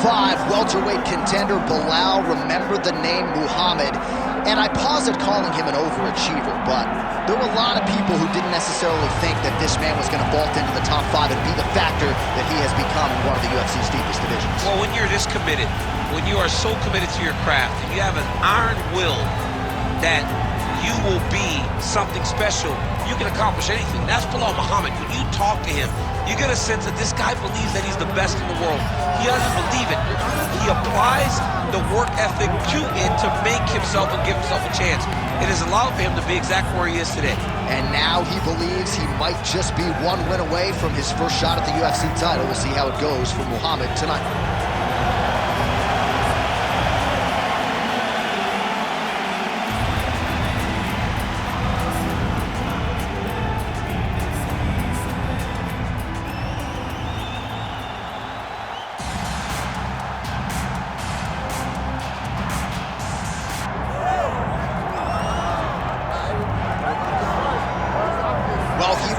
5 welterweight contender Belal, remember the name Muhammad. And I posit calling him an overachiever, but there were a lot of people who didn't necessarily think that this man was going to vault into the top 5 and be the factor that he has become in one of the UFC's deepest divisions. Well, when you're this committed, when you are so committed to your craft, and you have an iron will that you will be something special, you can accomplish anything. That's Belal Muhammad. When you talk to him, you get a sense that this guy believes that he's the best in the world. He doesn't believe it. He applies the work ethic to it to make himself and give himself a chance. It has allowed for him to be exactly where he is today. And now he believes he might just be one win away from his first shot at the UFC title. We'll see how it goes for Muhammad tonight.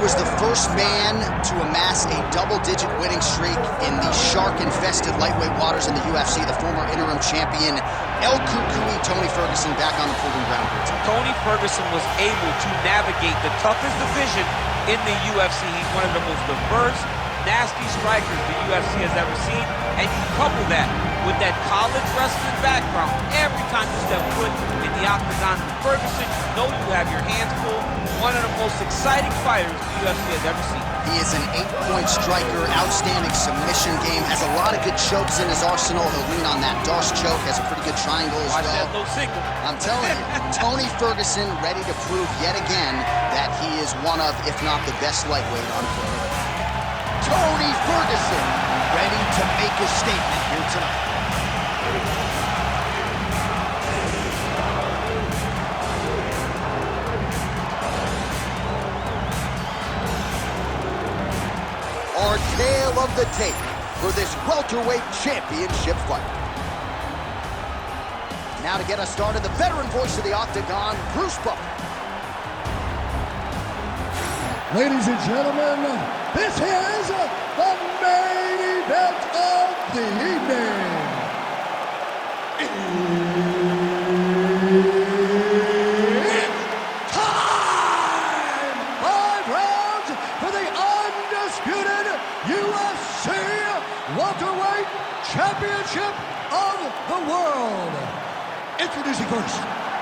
Was the first man to amass a double-digit winning streak in the shark-infested lightweight waters in the UFC. The former interim champion, El Cucuy, Tony Ferguson, back on the proving ground. Tony Ferguson was able to navigate the toughest division in the UFC. He's one of the most diverse, nasty strikers the UFC has ever seen. And you couple that with that college wrestling background, every time you step foot in the octagon with Ferguson, you know you have your hands full. One of the most exciting fighters the UFC has ever seen. He is an 8-point striker, outstanding submission game, has a lot of good chokes in his arsenal. He'll lean on that Darce choke, has a pretty good triangle as well. Watch that low signal. I'm telling you, Tony Ferguson ready to prove yet again that he is one of, if not the best lightweight on the planet. Tony Ferguson ready to make a statement here tonight. Our tale of the tape for this welterweight championship fight. Now to get us started, the veteran voice of the octagon, Bruce Buffer. Ladies and gentlemen, this is the main event of the evening. It's time! 5 rounds for the undisputed UFC Welterweight Championship of the World. Introducing first,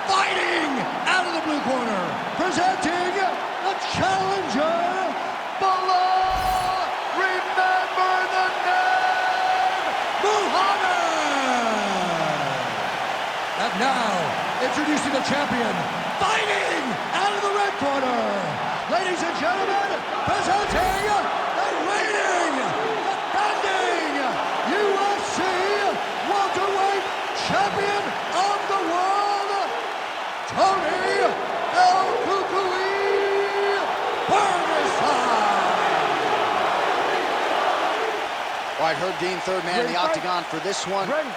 fighting out of the blue corner, presenting the challenger, Belal. Remember the name, Muhammad. And now, introducing the champion, fighting out of the red corner. Ladies and gentlemen, presenting the reigning, defending UFC welterweight champion of the world, Tony El Cucuy Ferguson. All right, Herb Dean, third man in the octagon for this one. Ready?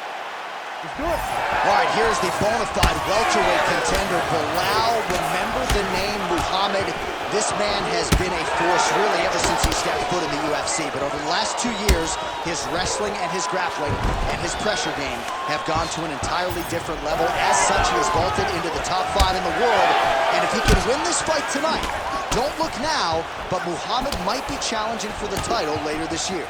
Let's do it. All right, here's the bona fide welterweight contender, Belal. Remember the name Muhammad. This man has been a force really ever since he stepped foot in the UFC. But over the last 2 years, his wrestling and his grappling and his pressure game have gone to an entirely different level. As such, he has vaulted into the top 5 in the world. And if he can win this fight tonight, don't look now, but Muhammad might be challenging for the title later this year.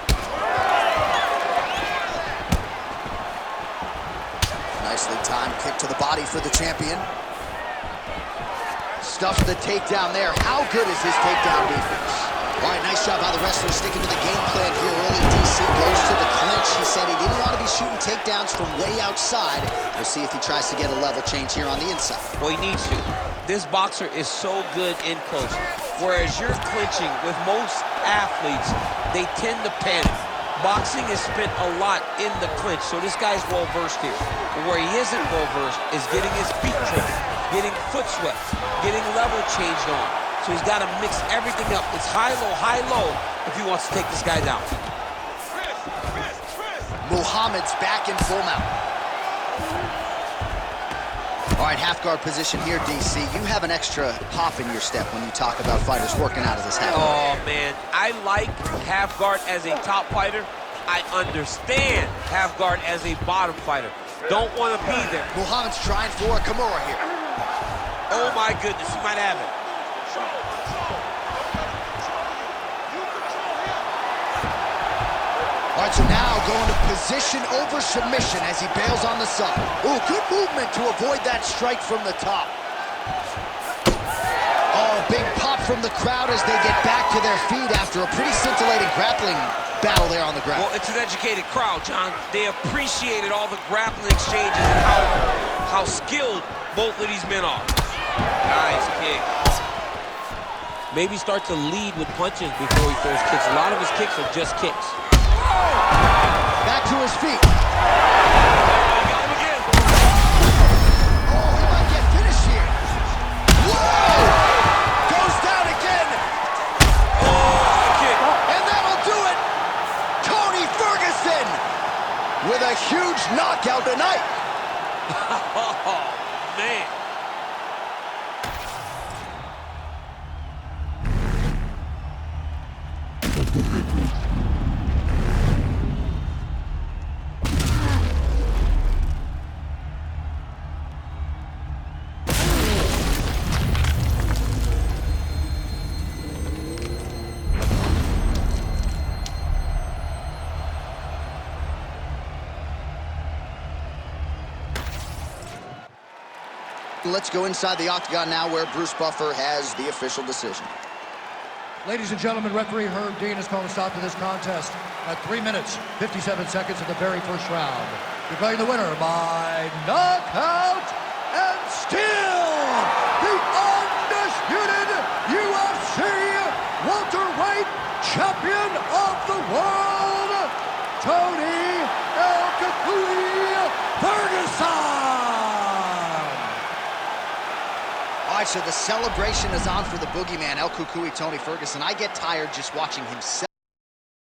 Nicely timed kick to the body for the champion. Stuffs the takedown there. How good is his takedown defense? All right, nice job by the wrestler sticking to the game plan here early. DC goes to the clinch. He said he didn't want to be shooting takedowns from way outside. We'll see if he tries to get a level change here on the inside. Well, he needs to. This boxer is so good in close. Whereas you're clinching with most athletes, they tend to panic. Boxing is spent a lot in the clinch, so this guy's well-versed here. But where he isn't well-versed is getting his feet triggered, getting foot swept, getting level changed on. So he's got to mix everything up. It's high-low if he wants to take this guy down. Muhammad's back in full mount. All right, half guard position here, DC. You have an extra pop in your step when you talk about fighters working out of this half guard. Oh, man. I like half guard as a top fighter I understand half guard as a bottom fighter. Don't want to be there. Muhammad's trying for a Kimura here. Oh my goodness, he might have it. All right, so now going to position over submission as he bails on the side. Ooh, good movement to avoid that strike from the top. Oh, big pop from the crowd as they get back to their feet after a pretty scintillating grappling battle there on the ground. Well, it's an educated crowd, John. They appreciated all the grappling exchanges and how skilled both of these men are. Nice kick. Maybe start to lead with punches before he throws kicks. A lot of his kicks are just kicks. Back to his feet. Got him again. Oh, he might get finished here. Whoa! Goes down again. Oh, kick. And that'll do it. Tony Ferguson with a huge knockout tonight. Oh, man. Let's go inside the octagon now where Bruce Buffer has the official decision. Ladies and gentlemen, referee Herb Dean has called a stop to this contest at 3 minutes, 57 seconds of the very first round. Declaring the winner by knockout and still the undisputed UFC welterweight champion of the world, Tony El Ferguson! All right, so the celebration is on for the boogeyman, El Cucuy Tony Ferguson. I get tired just watching him